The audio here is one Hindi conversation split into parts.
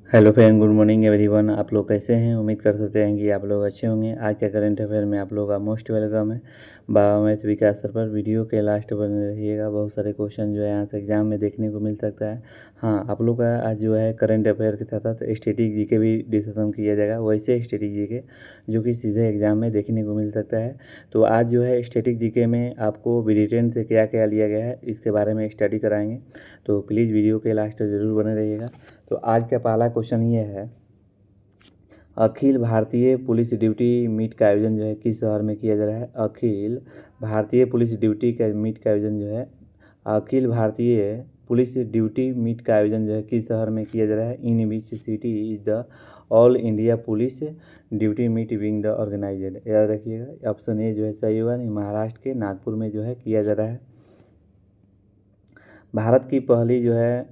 Hello friend, good morning everyone. आप लोग कैसे हैं? उम्मीद कर सकते हैं कि आप लोग अच्छे होंगे। आज के करंट अफेयर में आप लोगों का मोस्ट वेलकम है। बाबा मैथ विकास सर पर वीडियो के लास्ट बने रहिएगा। बहुत सारे क्वेश्चन जो है यहाँ से एग्जाम में देखने को मिल सकता है। हाँ, आप लोग का आज जो है करंट अफेयर के साथ साथ स्टैटिक जीके भी डिस्कशन किया जाएगा। वैसे स्टैटिक जीके जो कि सीधे एग्जाम में देखने को मिल सकता है। तो आज जो है स्टैटिक जीके में आपको रिटेन से क्या क्या लिया गया है इसके बारे में स्टडी कराएंगे। तो प्लीज़ वीडियो के लास्ट तक जरूर बने रहिएगा। तो आज का पहला क्वेश्चन ये है, Akhil Bharatiya police duty meet का आयोजन जो है किस शहर में किया जा रहा है? अखिल भारतीय पुलिस ड्यूटी का मीट का आयोजन जो है Akhil Bharatiya police duty meet का आयोजन जो है किस शहर में किया जा रहा है? In which city is the all India police duty meet being the organised? याद रखिएगा, ऑप्शन ए जो है सही होगा। महाराष्ट्र के नागपुर में जो है किया जा रहा है। भारत की पहली जो है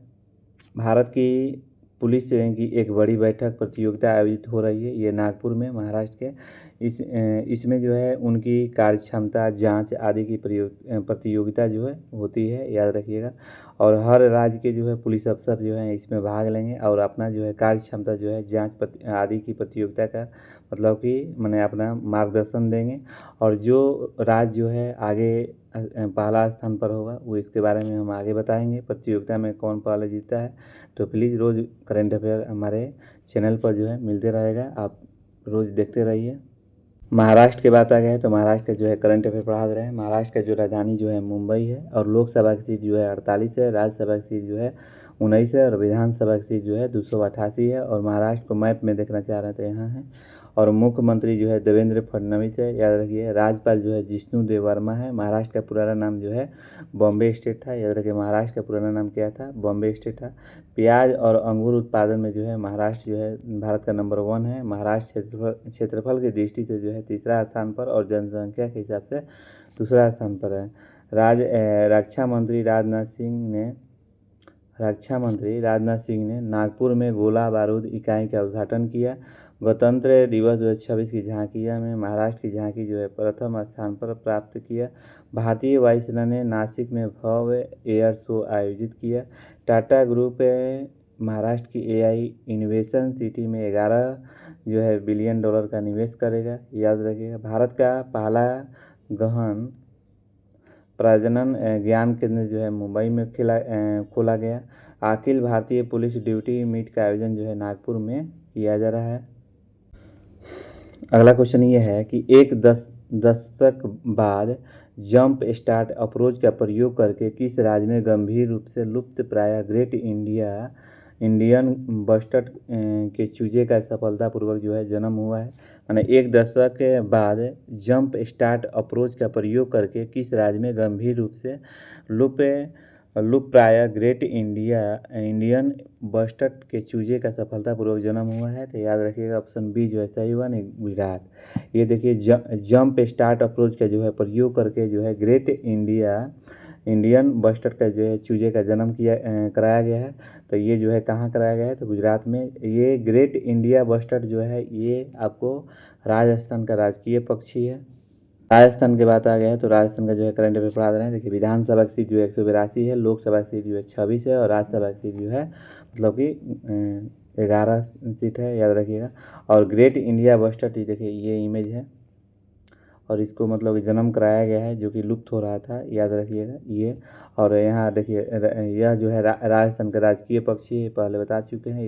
भारत की पुलिस की एक बड़ी बैठक प्रतियोगिता आयोजित हो रही है। ये नागपुर में महाराष्ट्र के इसमें जो है उनकी कार्य क्षमता जांच आदि की प्रतियोगिता जो है होती है, याद रखिएगा। और हर राज्य के जो है पुलिस अफसर जो है इसमें भाग लेंगे और अपना जो है कार्य क्षमता जो है जांच आदि की प्रतियोगिता का मतलब कि मैंने अपना मार्गदर्शन देंगे। और जो राज्य जो है आगे पहला स्थान पर होगा वो इसके बारे में हम आगे बताएंगे, प्रतियोगिता में कौन पहले जीता है। तो प्लीज़ रोज़ करंट अफेयर हमारे चैनल पर जो है मिलते रहेगा, आप रोज़ देखते रहिए। महाराष्ट्र की बात आ गया है तो महाराष्ट्र का जो है करंट अफेयर पढ़ा दे रहे हैं। महाराष्ट्र का जो राजधानी जो है मुंबई है और लोकसभा की सीट जो है 48 है, राज्यसभा की सीट जो है 19 है और विधानसभा की सीट जो है 288 है। और महाराष्ट्र को मैप में देखना चाह रहे हैं तो यहाँ है। और मुख्यमंत्री जो है देवेंद्र फडणवीस है, याद रखिए। राज्यपाल जो है जिष्णु देव वर्मा है। महाराष्ट्र का पुराना नाम जो है बॉम्बे स्टेट था, याद रखिए। महाराष्ट्र का पुराना नाम क्या था? बॉम्बे स्टेट था। प्याज और अंगूर उत्पादन में जो है महाराष्ट्र जो है भारत का नंबर 1 है। महाराष्ट्र क्षेत्रफल की दृष्टि से जो है तीसरा स्थान पर और जनसंख्या के हिसाब से दूसरा स्थान पर है। रक्षा मंत्री राजनाथ सिंह ने नागपुर में गोला बारूद इकाई का उद्घाटन किया। गणतंत्र दिवस 2026 की झांकियां में महाराष्ट्र की झांकी जो है प्रथम स्थान पर प्राप्त किया। भारतीय वायुसेना ने नासिक में भव्य एयर शो आयोजित किया। टाटा ग्रुप महाराष्ट्र की एआई इनोवेशन सिटी में 11 जो है बिलियन डॉलर का निवेश करेगा, याद रखिएगा। भारत का पहला गहन प्रजनन ज्ञान केंद्र जो है मुंबई में खोला गया। Akhil Bharatiya police duty meet का आयोजन जो है नागपुर में किया जा रहा है। अगला क्वेश्चन ये है कि एक दशक बाद जंप स्टार्ट अप्रोच का प्रयोग करके किस राज्य में गंभीर रूप से लुप्त प्राय ग्रेट इंडियन बस्टर्ड के चूजे का सफलतापूर्वक जो है जन्म हुआ है? माने एक दशक के बाद जंप स्टार्ट अप्रोच का प्रयोग करके किस राज्य में गंभीर रूप से लुप्त प्राय ग्रेट इंडियन बस्टर्ड के चूजे का सफलतापूर्वक जन्म हुआ है? तो याद रखिएगा, ऑप्शन बी जो है सही हुआ। नहीं, गुजरात। ये देखिए जंप स्टार्ट अप्रोच का जो है प्रयोग करके जो है ग्रेट इंडियन बस्टर्ड का जो है चूजे का जन्म कराया गया है। तो ये जो है कहाँ कराया गया है? तो गुजरात में। ये ग्रेट इंडिया बस्टर्ड जो है ये आपको राजस्थान का राजकीय पक्षी है। राजस्थान की बात आ गया है तो राजस्थान का जो है करंट अफेयर पढ़ा दे रहे हैं। देखिए, विधानसभा की सीट जो है 182 है, लोकसभा की सीट जो है 26 है और राज्यसभा की सीट जो है मतलब कि 11 सीट है, याद रखिएगा। और ग्रेट इंडिया बस्टर्ड देखिए ये इमेज है और इसको मतलब जन्म कराया गया है जो कि लुप्त हो रहा था, याद रखिएगा ये। और यहाँ देखिए यह जो है राजस्थान का राजकीय पक्षी है, पहले बता चुके हैं।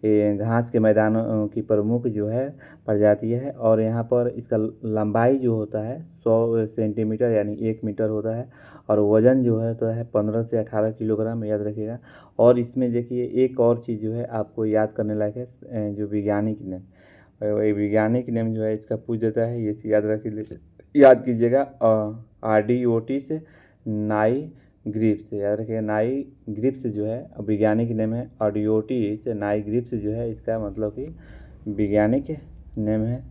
ये घास के मैदानों की प्रमुख जो है प्रजाति है। और यहाँ पर इसका लंबाई जो होता है 100 सेंटीमीटर यानी 1 मीटर होता है। और वजन जो है तो है 15 से 18 किलोग्राम, याद रखिएगा। और इसमें देखिए एक और चीज़ जो है आपको याद करने लायक है, जो वैज्ञानिक ने वैज्ञानिक नेम जो है इसका पूछ देता है, ये याद कीजिएगा। RDOT से नाई ग्रिप्स, याद रखिएगा। नाई ग्रिप्स जो है वैज्ञानिक नेम है। RDOT से नाई ग्रिप्स जो है इसका मतलब कि वैज्ञानिक नेम है।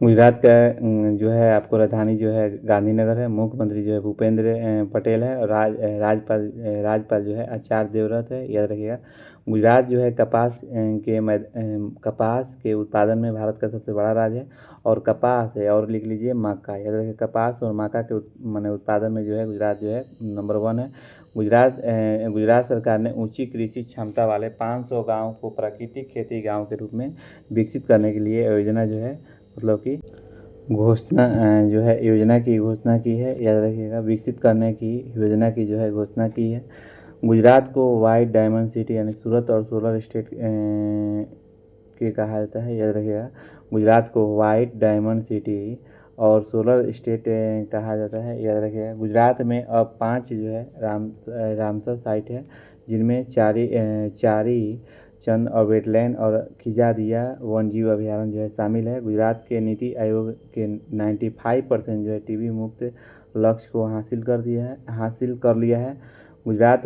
गुजरात का जो है आपको राजधानी जो है गांधीनगर है। मुख्यमंत्री जो है भूपेंद्र पटेल है और राज्यपाल जो है आचार्य देवव्रत है, याद रखिएगा। गुजरात जो है कपास के उत्पादन में भारत का सबसे बड़ा राज्य है, और कपास है, और लिख लीजिए मक्का, याद रखिए कपास और मक्का के माने उत्पादन में जो है गुजरात जो है नंबर 1 है। गुजरात सरकार ने ऊंची कृषि क्षमता वाले 500 गाँव को प्राकृतिक खेती गाँव के रूप में विकसित करने के लिए योजना जो है मतलब कि घोषणा जो है योजना की घोषणा की है, याद रखिएगा विकसित करने की योजना की जो है घोषणा की है। गुजरात को वाइट डायमंड सिटी यानी सूरत और सोलर स्टेट के कहा जाता है, याद रखिएगा गुजरात को वाइट डायमंड सिटी और सोलर स्टेट कहा जाता है, याद रखिएगा। गुजरात में अब 5 जो है रामसर साइट है, जिनमें चारी चंद और वेटलैंड और खिजादिया वन्यजीव अभयारण्य जो है शामिल है। गुजरात के नीति आयोग के 95% जो है टीबी मुक्त लक्ष्य को हासिल कर लिया है। गुजरात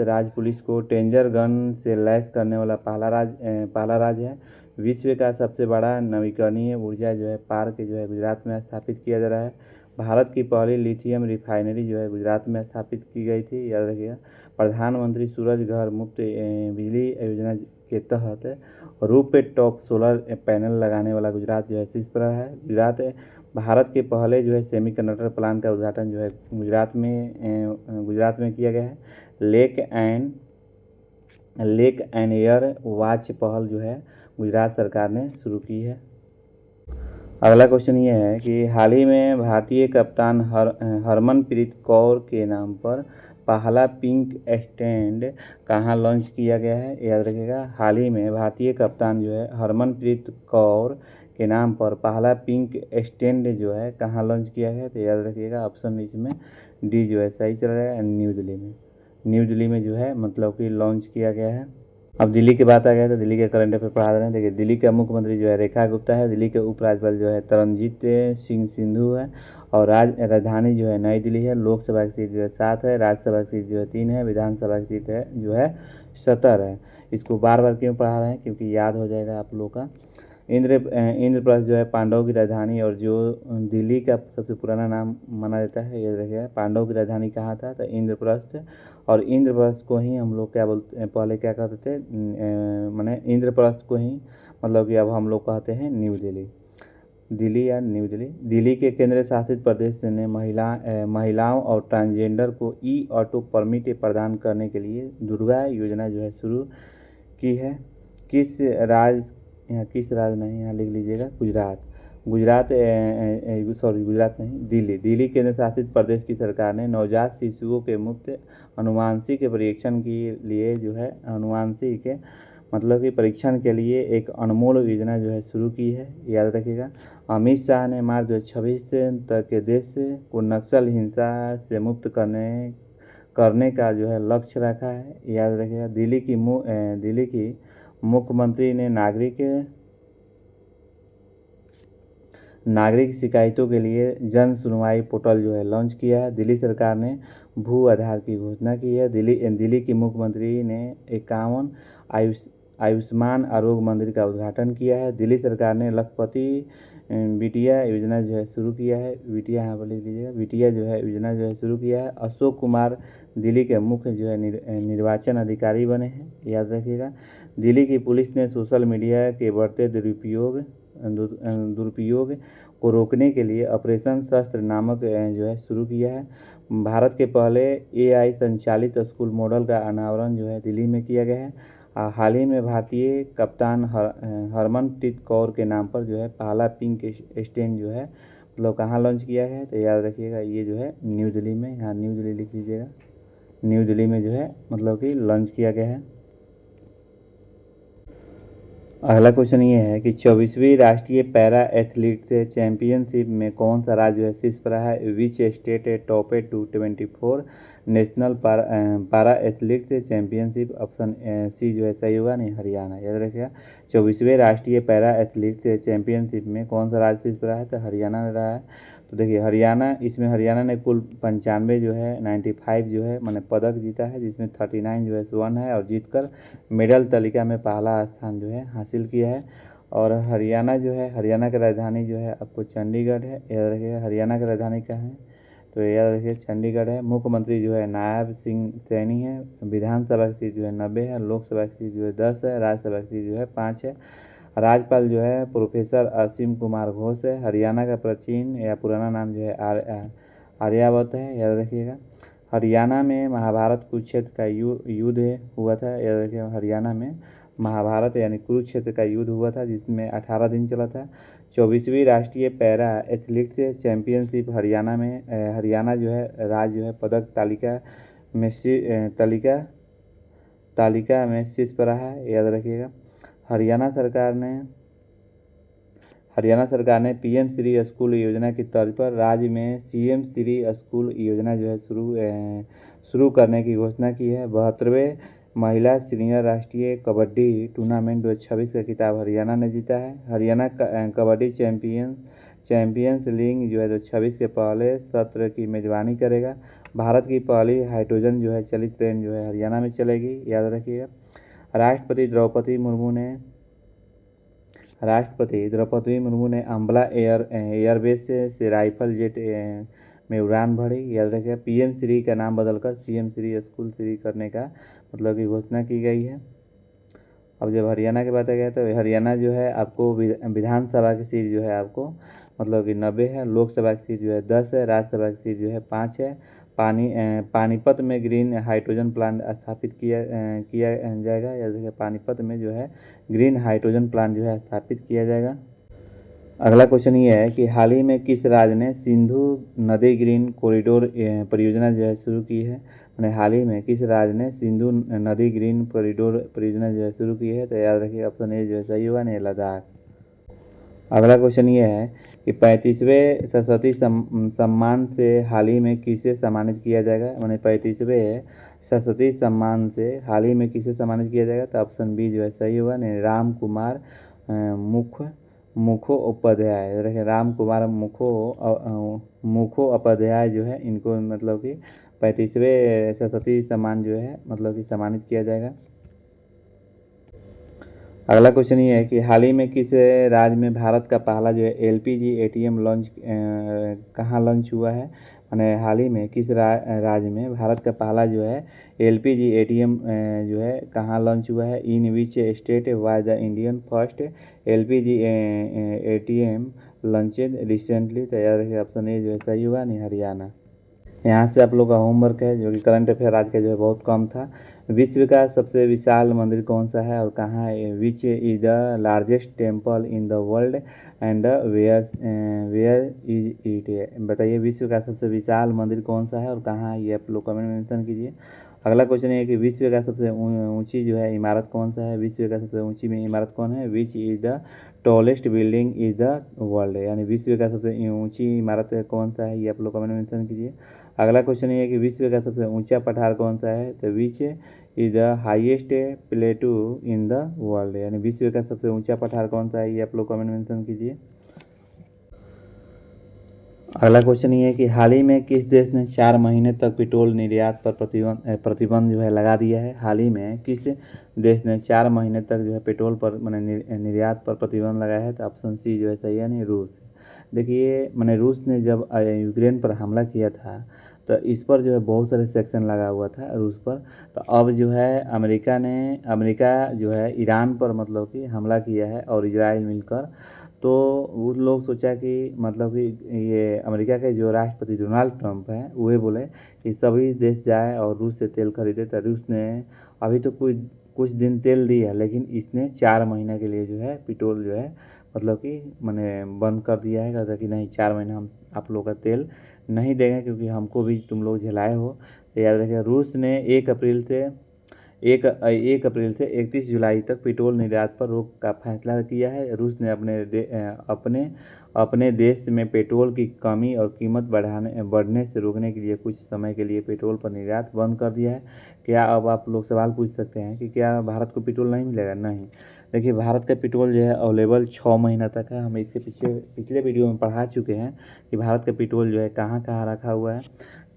राज्य पुलिस को डेंजर गन से लैस करने वाला पहला राज्य है। विश्व का सबसे बड़ा नवीकरणीय ऊर्जा जो है पार्क जो है गुजरात में स्थापित किया जा रहा है। भारत की पहली लिथियम रिफाइनरी जो है गुजरात में स्थापित की गई थी, याद रखिएगा। प्रधानमंत्री सूरज घर मुफ्त बिजली योजना के तहत रूफ टॉप सोलर पैनल लगाने वाला गुजरात जो है शीर्ष पर है। भारत के पहले जो है सेमीकंडक्टर प्लांट का उद्घाटन जो है गुजरात में किया गया है। लेक एंड एयर वॉच पहल जो है गुजरात सरकार ने शुरू की है। अगला क्वेश्चन ये है कि हाल ही में भारतीय कप्तान हरमनप्रीत कौर के नाम पर पहला पिंक स्टैंड कहाँ लॉन्च किया गया है, याद रखिएगा। हाल ही में भारतीय कप्तान जो है हरमनप्रीत कौर के नाम पर पहला पिंक स्टैंड जो है कहाँ लॉन्च किया है, तो याद रखिएगा ऑप्शन इसमें डी जो है सही चल रहा है, न्यू दिल्ली में जो है मतलब कि लॉन्च किया गया है। अब दिल्ली की बात आ गया तो दिल्ली के करंट अफेयर पढ़ा रहे हैं। देखिए दिल्ली का मुख्यमंत्री जो है रेखा गुप्ता है, दिल्ली के उपराज्यपाल जो है तरनजीत सिंह सिंधु है, और राजधानी जो है नई दिल्ली है। लोकसभा की सीट जो है 7 है, राज्यसभा की सीट जो है 3 है, विधानसभा की सीट है जो है 70 है। इसको बार बार क्यों पढ़ा रहे हैं, क्योंकि याद हो जाएगा आप लोग का। इंद्रप्रस्थ जो है पांडवों की राजधानी और जो दिल्ली का सबसे पुराना नाम माना जाता है, याद रखिएगा। पांडवों की राजधानी कहाँ था, तो इंद्रप्रस्थ। और इंद्रप्रस्थ को ही हम लोग क्या बोलते हैं, पहले क्या कहते थे, माने इंद्रप्रस्थ को ही मतलब कि अब हम लोग कहते हैं न्यू दिल्ली। दिल्ली के केंद्र शासित प्रदेश ने महिलाओं और ट्रांसजेंडर को ई ऑटो परमिट प्रदान करने के लिए दुर्गा योजना जो है शुरू की है। किस राज्य नहीं, यहाँ लिख लीजिएगा गुजरात नहीं, दिल्ली केंद्र शासित प्रदेश की सरकार ने नवजात शिशुओं के मुफ्त अनुवांशिक परीक्षण के लिए जो है अनुवांशिक मतलब कि परीक्षण के लिए एक अनमोल योजना जो है शुरू की है, याद रखिएगा। अमित शाह ने मार्च 2026 तक के देश को नक्सल हिंसा से मुक्त करने का जो है लक्ष्य रखा है, याद रखिएगा। दिल्ली की मुख्यमंत्री ने नागरिक शिकायतों के लिए जन सुनवाई पोर्टल जो है लॉन्च किया है। दिल्ली सरकार ने भू आधार की घोषणा की है। दिल्ली की मुख्यमंत्री ने 51 आयुष्मान आरोग्य मंदिर का उद्घाटन किया है। दिल्ली सरकार ने लखपति बिटिया योजना जो है शुरू किया है, बिटिया यहाँ पर लिख लीजिएगा, बिटिया जो है योजना जो है शुरू किया है। अशोक कुमार दिल्ली के मुख्य जो है निर्वाचन अधिकारी बने हैं, याद रखिएगा। दिल्ली की पुलिस ने सोशल मीडिया के बढ़ते दुरुपयोग को रोकने के लिए ऑपरेशन शस्त्र नामक जो है शुरू किया है। भारत के पहले AI संचालित स्कूल मॉडल का अनावरण जो है दिल्ली में किया गया है। हाल ही में भारतीय कप्तान हरमनप्रीत कौर के नाम पर जो है पहला पिंक स्टैंड जो है मतलब कहाँ लॉन्च किया है, तो याद रखिएगा ये जो है न्यू दिल्ली में, यहाँ न्यू दिल्ली लिख लीजिएगा, न्यू दिल्ली में जो है मतलब कि लॉन्च किया गया है। अगला क्वेश्चन ये है कि 24वीं राष्ट्रीय पैरा एथलीट्स चैंपियनशिप में कौन सा राज्य है शीर्ष पर है, विच स्टेट टॉपेड 224 नेशनल पारा एथलीट्स चैंपियनशिप, ऑप्शन सी जो है सही होगा, नहीं हरियाणा, याद रखिएगा। 24वें राष्ट्रीय पैरा एथलीट्स चैंपियनशिप में कौन सा राज्य शीर्ष पर है, तो हरियाणा ने रहा है। तो देखिए हरियाणा ने कुल 95 जो है 95 जो है मैंने पदक जीता है, जिसमें 39 जो है स्वर्ण है, और जीतकर मेडल तालिका में पहला स्थान जो है हासिल किया है। और हरियाणा की राजधानी जो है आपको चंडीगढ़ है, याद रखिएगा। हरियाणा की राजधानी क्या है, तो याद रखिए चंडीगढ़ है। मुख्यमंत्री जो है नायब सिंह सैनी है। विधानसभा की सीट जो है 90 है। लोकसभा की सीट जो है 10 है। राज्यसभा की सीट जो है 5 है। राज्यपाल जो है प्रोफेसर असीम कुमार घोष है। हरियाणा का प्राचीन या पुराना नाम जो है आर्यावर्त है, याद रखिएगा। हरियाणा में महाभारत कुरुक्षेत्र का युद्ध हुआ था, याद रखिएगा। हरियाणा में महाभारत यानी कुरुक्षेत्र का युद्ध हुआ था, जिसमें 18 दिन चला था। 24वीं राष्ट्रीय पैरा एथलेटिक्स चैंपियनशिप हरियाणा में हरियाणा जो है राज्य जो है पदक तालिका में शीर्ष पर रहा है, याद रखिएगा। हरियाणा सरकार ने पीएम श्री स्कूल योजना की तर्ज पर राज्य में सीएम श्री स्कूल योजना जो है शुरू करने की घोषणा की है। 72वें महिला सीनियर राष्ट्रीय कबड्डी टूर्नामेंट 2026 का खिताब हरियाणा ने जीता है। हरियाणा कबड्डी चैंपियंस लीग जो है 2026 के पहले सत्र की मेजबानी करेगा। भारत की पहली हाइड्रोजन जो है चलित ट्रेन जो है हरियाणा में चलेगी, याद रखिएगा। राष्ट्रपति द्रौपदी मुर्मू ने अंबाला एयरबेस से राइफल जेट में उड़ान भरी, याद रखिएगा। पीएम श्री का नाम बदलकर सीएम श्री स्कूल श्री करने का मतलब की घोषणा की गई है। अब जब हरियाणा की बात आ गया तो हरियाणा जो है आपको विधानसभा की सीट जो है आपको मतलब कि 90 है। लोकसभा की सीट जो है 10 है। राज्यसभा की सीट जो है 5 है। पानीपत में ग्रीन हाइड्रोजन प्लांट स्थापित किया जाएगा, या जैसे पानीपत में जो है ग्रीन हाइड्रोजन प्लांट जो है स्थापित किया जाएगा। अगला क्वेश्चन ये है कि हाल ही में किस राज्य ने सिंधु नदी ग्रीन कॉरिडोर परियोजना जो है शुरू की है। मैंने हाल ही में किस राज्य ने सिंधु नदी ग्रीन कॉरिडोर परियोजना जो है शुरू की है, तो याद रखिए ऑप्शन ए जो है सही होगा, नहीं लद्दाख। अगला क्वेश्चन ये है कि 35वें सरस्वती सम्मान से हाल ही में किसे सम्मानित किया जाएगा। मैंने 35वें सरस्वती सम्मान से हाल ही में किसे सम्मानित किया जाएगा, तो ऑप्शन बी जो है सही होगा, नहीं राम कुमार मुखोपाध्याय। देखिए राम कुमार मुखोपाध्याय जो है इनको मतलब कि 35वें सरस्वती सम्मान जो है मतलब कि सम्मानित किया जाएगा। अगला क्वेश्चन ये है कि हाल ही में किस राज्य में भारत का पहला जो है एलपीजी एटीएम कहाँ लॉन्च हुआ है। मैंने हाल ही में किस राज्य में भारत का पहला जो है एलपीजी एटीएम जो है कहाँ लॉन्च हुआ है। In which state was the Indian first LPG ATM launched recently, तैयार है ऑप्शन ए जो है सही होगा, नहीं हरियाणा। यहाँ से आप लोग का होमवर्क है जो कि करंट अफेयर आज का जो है बहुत कम था। विश्व का सबसे विशाल मंदिर कौन सा है और कहाँ है। Which is the largest temple in the world and where is it. बताइए विश्व का सबसे विशाल मंदिर कौन सा है और कहाँ है, ये आप लोग कमेंट में मेंशन कीजिए। अगला क्वेश्चन है कि विश्व का सबसे ऊंची जो है इमारत कौन सा है। विश्व का सबसे ऊंची में इमारत कौन है। Which is the tallest building is the world, यानी विश्व का सबसे ऊंची इमारत कौन सा है, ये आप लोग कमेंट में मेंशन कीजिए। अगला क्वेश्चन ये है कि विश्व का सबसे ऊंचा पठार कौन सा है, तो विच is the highest प्लेटू in the world, यानी विश्व का सबसे ऊंचा पठार कौन सा है, ये आप लोग कमेंट मेंशन कीजिए। अगला क्वेश्चन ये है कि हाल ही में किस देश ने 4 महीने तक पेट्रोल निर्यात पर प्रतिबंध जो है लगा दिया है। हाल ही में किस देश ने 4 महीने तक जो है पेट्रोल पर मैंने निर्यात पर प्रतिबंध लगाया है, तो ऑप्शन सी जो है सही है, नहीं रूस। देखिए मैंने रूस ने जब यूक्रेन पर हमला किया था तो इस पर जो है बहुत सारे सेक्शन लगा हुआ था रूस पर। तो अब जो है अमेरिका जो है ईरान पर मतलब कि हमला किया है और इजराइल मिलकर, तो वो लोग सोचा कि मतलब कि ये अमेरिका के जो राष्ट्रपति डोनाल्ड ट्रंप हैं वे बोले कि सभी देश जाए और रूस से तेल खरीदे। तो रूस ने अभी तो कुछ दिन तेल दिया, लेकिन इसने 4 महीने के लिए जो है पेट्रोल जो है मतलब कि मैंने बंद कर दिया है। कहता कि नहीं 4 महीना हम आप लोग का तेल नहीं देंगे क्योंकि हमको भी तुम लोग झेलाए हो। तो याद रखिए रूस ने 1 अप्रैल से 31 जुलाई तक पेट्रोल निर्यात पर रोक का फैसला किया है। रूस ने अपने देश में पेट्रोल की कमी और कीमत बढ़ने से रोकने के लिए कुछ समय के लिए पेट्रोल पर निर्यात बंद कर दिया है। क्या अब आप लोग सवाल पूछ सकते हैं कि क्या भारत को पेट्रोल नहीं मिलेगा। नहीं, देखिए भारत का पेट्रोल जो है अवेलेबल 6 महीना तक है। हम इसके पिछले वीडियो में पढ़ा चुके हैं कि भारत का पेट्रोल जो है कहाँ कहाँ रखा हुआ है।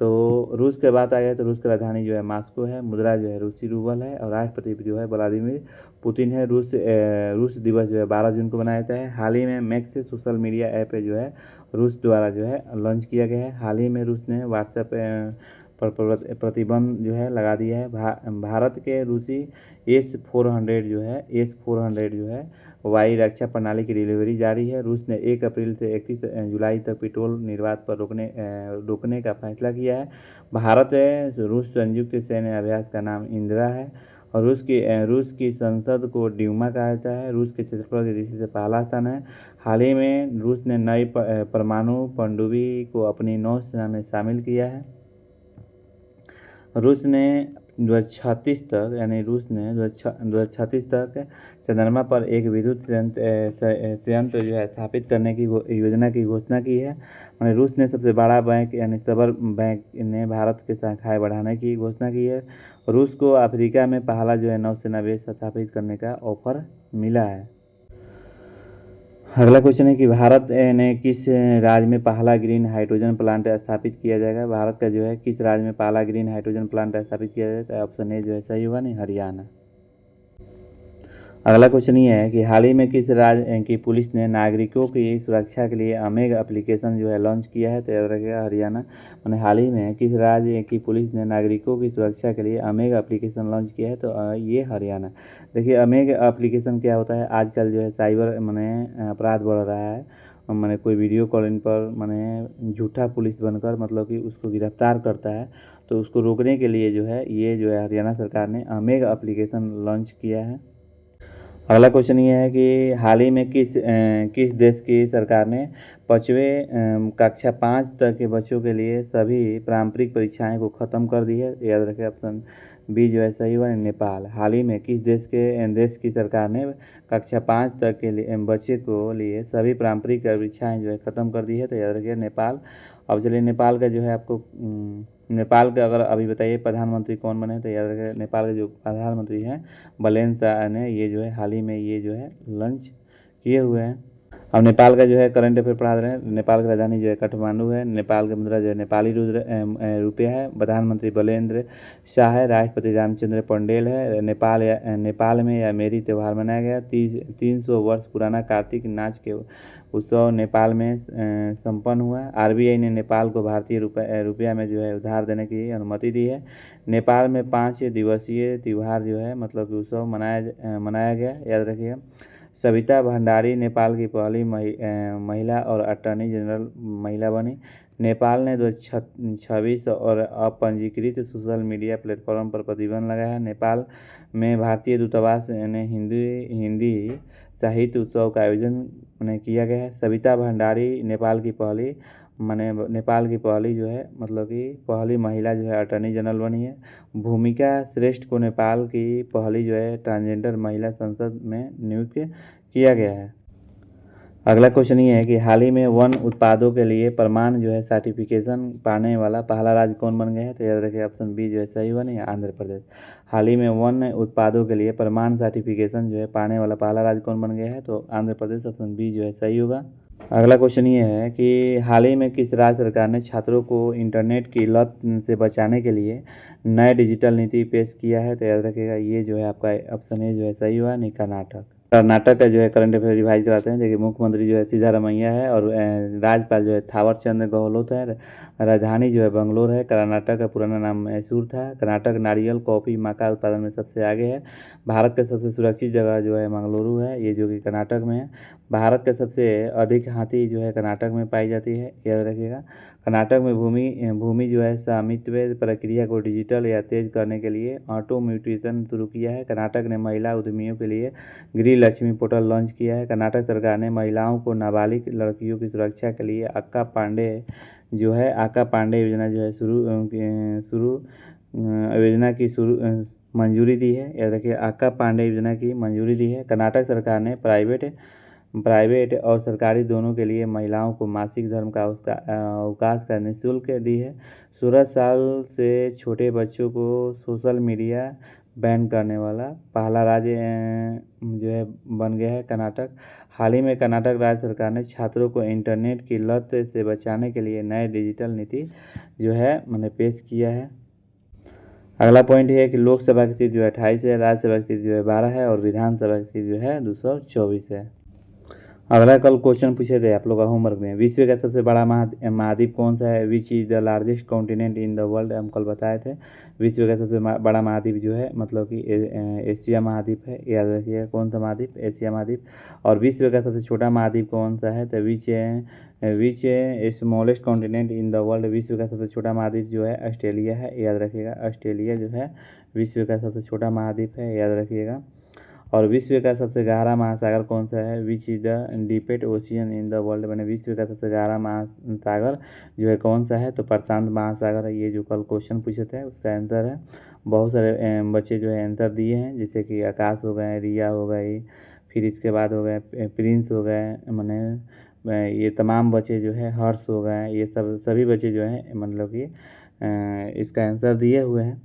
तो रूस के बात आ गया तो रूस की राजधानी जो है मास्को है, मुद्रा जो है रूसी रूबल है और राष्ट्रपति जो है व्लादिमीर पुतिन है। रूस दिवस जो है 12 जून को मनाया जाता है। हाल ही में मैक्स सोशल मीडिया ऐप जो है रूस द्वारा जो है लॉन्च किया गया है। हाल ही में रूस ने व्हाट्सएप पर प्रतिबंध जो है लगा दिया है। भारत के रूसी S-400 जो है वायु रक्षा प्रणाली की डिलीवरी जारी है। रूस ने 1 अप्रैल से 31 जुलाई तक पेट्रोल निर्यात पर रोकने का फैसला किया है। भारत रूस संयुक्त सैन्य अभ्यास का नाम इंदिरा है और रूस की संसद को ड्यूमा कहा जाता है। रूस के क्षेत्रफल की दृष्टि से पहला स्थान है। हाल ही में रूस ने नई परमाणु पनडुब्बी को अपनी नौसेना में शामिल किया है। रूस ने 2036 तक यानी रूस ने 2036 तक चंद्रमा पर एक विद्युत संयंत्र जो है स्थापित करने की योजना की घोषणा की है। यानी रूस ने सबसे बड़ा बैंक यानी सबल बैंक ने भारत के शाखाएं बढ़ाने की घोषणा की है। रूस को अफ्रीका में पहला जो है नौसेना बेस स्थापित करने का ऑफर मिला है। अगला क्वेश्चन है कि भारत ने किस राज्य में पहला ग्रीन हाइड्रोजन प्लांट स्थापित किया जाएगा। भारत का जो है किस राज्य में पहला ग्रीन हाइड्रोजन प्लांट स्थापित किया जाएगा, तो ऑप्शन ए जो है सही होगा, नहीं हरियाणा। अगला क्वेश्चन ये है कि हाल ही में किस राज्य की पुलिस ने नागरिकों की सुरक्षा के लिए अमेग एप्लीकेशन जो है लॉन्च किया है, तो याद रखिएगा हरियाणा। मैंने हाल ही में किस राज्य की पुलिस ने नागरिकों की सुरक्षा के लिए अमेग एप्लीकेशन लॉन्च किया है, तो ये हरियाणा। देखिए अमेग एप्लीकेशन क्या होता है, आजकल जो है साइबर मैंने अपराध बढ़ रहा है। मैंने कोई वीडियो कॉलिंग पर मैंने झूठा पुलिस बनकर मतलब कि उसको गिरफ्तार करता है, तो उसको रोकने के लिए जो है ये जो है हरियाणा सरकार ने अमेग एप्लीकेशन लॉन्च किया है। अगला क्वेश्चन ये है कि हाल ही में किस देश की सरकार ने 5वीं कक्षा 5 तक के बच्चों के लिए सभी पारंपरिक परीक्षाएं को ख़त्म कर दी है, याद रखें ऑप्शन बी जो है सही हुआ, नेपाल। हाल ही में किस देश की सरकार ने कक्षा 5 तक के लिए बच्चे को लिए सभी पारंपरिक परीक्षाएं जो है ख़त्म कर दी है, तो याद रखिए नेपाल। अब चलिए नेपाल का जो है आपको नेपाल के अगर अभी बताइए प्रधानमंत्री कौन बने, तो याद रखिए नेपाल के जो प्रधानमंत्री हैं बलेन शाह ने ये जो है हाल ही में ये जो है लॉन्च किए हुए हैं। अब नेपाल का जो है करंट अफेयर पढ़ा रहे हैं। नेपाल की राजधानी जो है काठमांडू है। नेपाल की मुद्रा जो है नेपाली रुपया है। प्रधानमंत्री बलेन्द्र शाह है। राष्ट्रपति रामचंद्र पौडेल है। नेपाल में यह मेरी त्यौहार मनाया गया। 300 वर्ष पुराना कार्तिक नाच के उत्सव नेपाल में संपन्न हुआ। आरबीआई ने नेपाल को भारतीय रुपया में जो है उधार देने की अनुमति दी है। नेपाल में 5 दिवसीय त्यौहार जो है मतलब कि उत्सव मनाया गया, याद रखिए। सविता भंडारी नेपाल की पहली महिला और अटॉर्नी जनरल महिला बनी। नेपाल ने 2026 और अपंजीकृत सोशल मीडिया प्लेटफॉर्म पर प्रतिबंध लगाया है। नेपाल में भारतीय दूतावास ने हिंदी साहित्य उत्सव का आयोजन किया गया है। सविता भंडारी नेपाल की पहली जो है मतलब कि पहली महिला जो है अटॉर्नी जनरल बनी है। भूमिका श्रेष्ठ को नेपाल की पहली जो है ट्रांसजेंडर महिला संसद में नियुक्त किया गया है। अगला क्वेश्चन ये है कि हाल ही में वन उत्पादों के लिए प्रमाण जो है सर्टिफिकेशन पाने वाला पहला राज्य कौन बन गया है, तो याद रखिए ऑप्शन बी जो है सही हुआ, नहीं आंध्र प्रदेश। हाल ही में वन उत्पादों के लिए प्रमाण सर्टिफिकेशन जो है पाने वाला पहला राज्य कौन बन गया है, तो आंध्र प्रदेश, ऑप्शन बी जो है सही होगा। अगला क्वेश्चन ये है कि हाल ही में किस राज्य सरकार ने छात्रों को इंटरनेट की लत से बचाने के लिए नए डिजिटल नीति पेश किया है, तो याद रखिएगा ये जो है आपका ऑप्शन ए जो है सही हुआ, नहीं कर्नाटक। कर्नाटक का जो है करंट अफेयर रिवाइज कराते हैं। देखिए मुख्यमंत्री जो है सिद्धारमैया है और राज्यपाल जो है थावर चंद गहलोत है। राजधानी जो है बंगलोर है। कर्नाटक का पुराना नाम मैसूर था। कर्नाटक नारियल, कॉफ़ी, मक्का उत्पादन में सबसे आगे है। भारत का सबसे सुरक्षित जगह जो है मंगलुरु है, ये जो कि कर्नाटक में है। भारत का सबसे अधिक हाथी जो है कर्नाटक में पाई जाती है, याद रखिएगा। कर्नाटक में भूमि जो है स्वामित्व प्रक्रिया को डिजिटल या तेज करने के लिए ऑटो म्यूटेशन शुरू किया है। कर्नाटक ने महिला उद्यमियों के लिए गृह लक्ष्मी पोर्टल लॉन्च किया है। कर्नाटक सरकार ने महिलाओं को नाबालिग लड़कियों की सुरक्षा के लिए आका पांडे योजना जो है मंजूरी दी है, याद रखिए आका पांडे योजना की मंजूरी दी है। कर्नाटक सरकार ने प्राइवेट और सरकारी दोनों के लिए महिलाओं को मासिक धर्म का अवकाश का निःशुल्क दी है। 16 साल से छोटे बच्चों को सोशल मीडिया बैन करने वाला पहला राज्य जो है बन गया है कर्नाटक। हाल ही में कर्नाटक राज्य सरकार ने छात्रों को इंटरनेट की लत से बचाने के लिए नए डिजिटल नीति जो है मैंने पेश किया है। अगला पॉइंट ये है कि लोकसभा की सीट जो है 28 है, राज्यसभा की सीट जो है 12 है और विधानसभा की सीट जो है 224 है। अगला कल क्वेश्चन पूछे थे आप लोग का होमवर्क में, विश्व का सबसे बड़ा महाद्वीप कौन सा है? Which is the largest continent in the world, हम कल बताए थे। विश्व का सबसे बड़ा महाद्वीप जो है मतलब कि एशिया महाद्वीप है, याद रखिएगा कौन सा महाद्वीप, एशिया महाद्वीप। और विश्व का सबसे छोटा महाद्वीप कौन सा है? तो which smallest continent in the world, विश्व का सबसे छोटा महाद्वीप जो है ऑस्ट्रेलिया है, याद रखिएगा ऑस्ट्रेलिया जो है विश्व का सबसे छोटा महाद्वीप है, याद रखिएगा। और विश्व का सबसे गहरा महासागर कौन सा है? Which is the deepest ocean in the world, मैंने विश्व का सबसे गहरा महासागर जो है कौन सा है? तो प्रशांत महासागर है। ये जो कल क्वेश्चन पूछे थे उसका आंसर है। बहुत सारे बच्चे जो है आंसर दिए हैं, जैसे कि आकाश हो गए, रिया हो गई, फिर इसके बाद हो गए प्रिंस हो गए, मैंने ये तमाम बच्चे जो है हर्ष हो गए, ये सभी बच्चे जो हैं मतलब कि इसका आंसर दिए हुए हैं।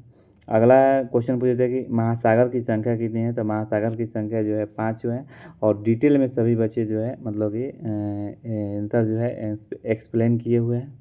अगला क्वेश्चन पूछे थे कि महासागर की संख्या कितनी है? तो महासागर की संख्या जो है 5 जो है, और डिटेल में सभी बच्चे जो है मतलब कि आंसर जो है एक्सप्लेन किए हुए हैं।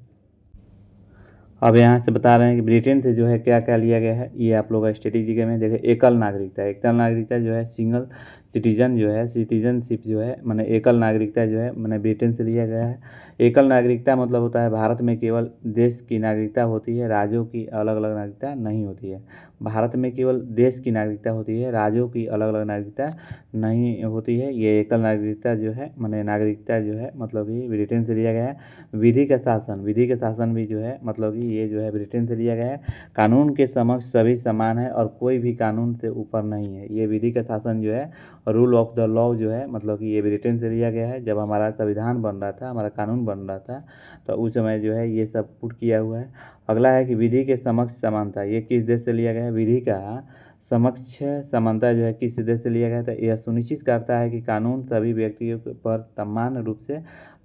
अब यहाँ से बता रहे हैं कि ब्रिटेन से जो है क्या क्या लिया गया है, ये आप लोग का स्ट्रेटेजी में देखें। एकल नागरिकता जो है सिंगल सिटीजन जो है सिटीजनशिप जो है मैंने एकल नागरिकता जो है मैंने ब्रिटेन से लिया गया है। एकल नागरिकता मतलब होता है भारत में केवल देश की नागरिकता होती है, राज्यों की अलग अलग नागरिकता नहीं होती है। भारत में केवल देश की नागरिकता होती है, राज्यों की अलग अलग नागरिकता नहीं होती है। ये एकल नागरिकता जो है मैंने नागरिकता जो है मतलब कि ब्रिटेन से लिया गया है। विधि का शासन भी जो है मतलब कि ये जो है ब्रिटेन से लिया गया है। कानून के समक्ष सभी समान है और कोई भी कानून से ऊपर नहीं है। ये विधि का शासन जो है रूल ऑफ द लॉ जो है मतलब कि ये ब्रिटेन से लिया गया है। जब हमारा संविधान बन रहा था, हमारा कानून बन रहा था, तो उस समय जो है ये सब पुट किया हुआ है। अगला है कि विधि के समक्ष समानता, ये किस देश से लिया गया है? विधि का समक्ष समानता जो है किस देश से लिया गया है? तो यह सुनिश्चित करता है कि कानून सभी व्यक्तियों पर समान रूप से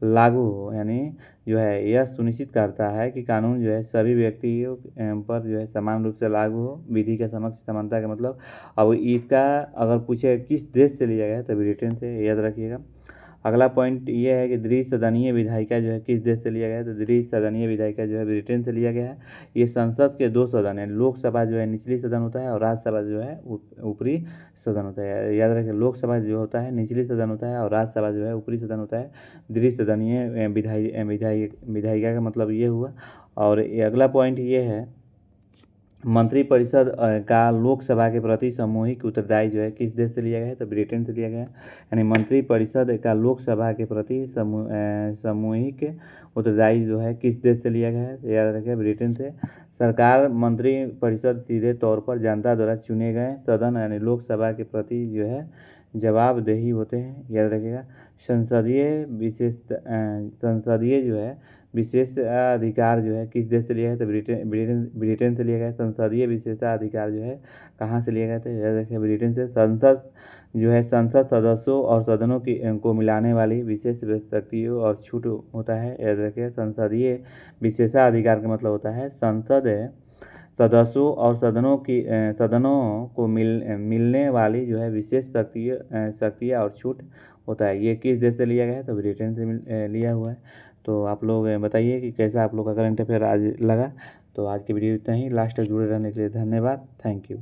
लागू हो, यानी जो है यह सुनिश्चित करता है कि कानून जो है सभी व्यक्तियों पर जो है समान रूप से लागू हो। विधि का समक्ष समानता का मतलब, अब इसका अगर पूछे किस देश से लिया गया है तो ब्रिटेन से, याद रखिएगा। अगला पॉइंट ये है कि द्विसदनीय विधायिका जो है किस देश से लिया गया है? तो द्विसदनीय विधायिका जो है ब्रिटेन से लिया गया है। ये संसद के 2 सदन है, लोकसभा जो है निचली सदन होता है और राज्यसभा जो है ऊपरी सदन होता है। याद रखें, लोकसभा जो होता है निचली सदन होता है और राज्यसभा जो है ऊपरी सदन होता है। द्विसदनीय विधायिका का मतलब ये हुआ। और अगला पॉइंट ये है, मंत्रिपरिषद का लोकसभा के प्रति सामूहिक उत्तरदायी जो है किस देश से लिया गया है? तो ब्रिटेन से लिया गया है। यानी मंत्रिपरिषद का लोकसभा के प्रति सामूहिक उत्तरदायी जो है किस देश से लिया गया है? याद रखें, ब्रिटेन से। सरकार मंत्रिपरिषद सीधे तौर पर जनता द्वारा चुने गए सदन यानी लोकसभा के प्रति जो है जवाबदेही होते हैं, याद रखिएगा। संसदीय जो है विशेषाधिकार जो है किस देश से लिया है? तो ब्रिटेन से लिया गया है। संसदीय विशेषाधिकार जो है कहाँ से लिया गया था? याद रखिए, ब्रिटेन से। संसद जो है संसद सदस्यों और सदनों को मिलाने वाली विशेष शक्तियों और छूट होता है, याद रखिए। संसदीय विशेषाधिकार का मतलब होता है संसद सदस्यों और सदनों को मिलने वाली जो है विशेष शक्तियाँ और छूट होता है। ये किस देश से लिया गया है? तो ब्रिटेन से लिया हुआ है। तो आप लोग बताइए कि कैसा आप लोग का करंट अफेयर आज लगा। तो आज की वीडियो इतना ही। लास्ट तक जुड़े रहने के लिए धन्यवाद। Thank you.